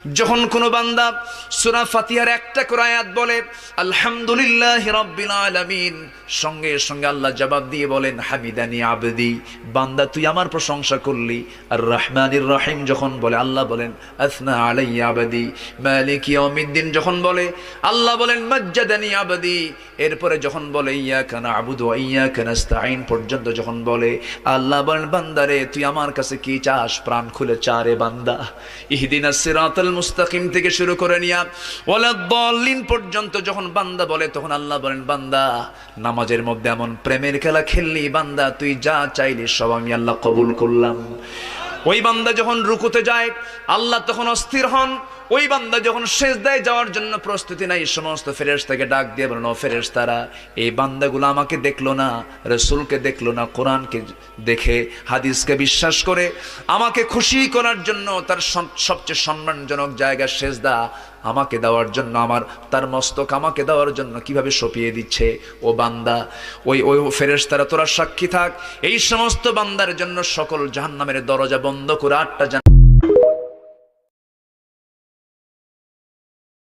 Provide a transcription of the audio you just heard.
যখন কোন বান্দা সূরা ফাতিহার একটা করে আয়াত বলে আলহামদুলিল্লাহি রাব্বিল আলামিন, সঙ্গে সঙ্গে আল্লাহ জবাব দিয়ে বলেন হামিদানি আবদি, বান্দা তুই আমার প্রশংসা করলি। আর রহমানির রহিম যখন বলে আল্লাহ বলেন আসনা আলাইয়া আবদি। মালিক ইয়াউমিদ্দিন যখন বলে আল্লাহ বলেন মাজ্জাদানি আবদি। এরপরে যখন বলে ইয়াকা না'বুদু ওয়া ইয়াকা নাস্তাঈন পর্যন্ত যখন বলে আল্লাহ বলেন বান্দারে তুই আমার কাছে কি চাস, প্রাণ খুলে চারে বান্দা। ইহদিনাস সিরাতাল মুস্তাকিম থেকে শুরু করে নিয়া ওয়ালাদ-দাল্লিন পর্যন্ত যখন বান্দা বলে তখন আল্লাহ বলেন বান্দা নামাজের মধ্যে এমন প্রেমের খেলা খেললি, বান্দা তুই যা চাইলি সব আমি আল্লাহ কবুল করলাম। ওই বান্দা যখন রুকুতে যায় আল্লাহ তখন অস্থির হন। ওই বান্দা যখন সিজদায় যাওয়ার জন্য প্রস্তুতি নাই, সমস্ত ফেরেশতাকে ডাক দিয়ে বলেন ও ফেরেশতারা, এই বান্দাগুলো আমাকে দেখলো না, রাসূলকে দেখলো না, কোরআনকে দেখে হাদিসকে বিশ্বাস করে আমাকে খুশি করার জন্য তার সবচেয়ে সম্মানজনক জায়গা সিজদা আমাকে দেওয়ার জন্য, তার মস্তক আমাকে দেওয়ার জন্য কিভাবে সঁপিয়ে দিচ্ছে। ও বান্দা, ওই ফেরেশতারা তোরা সাক্ষী থাক, এই সমস্ত বান্দার জন্য সকল জাহান্নামের দরজা বন্ধ করে 8টা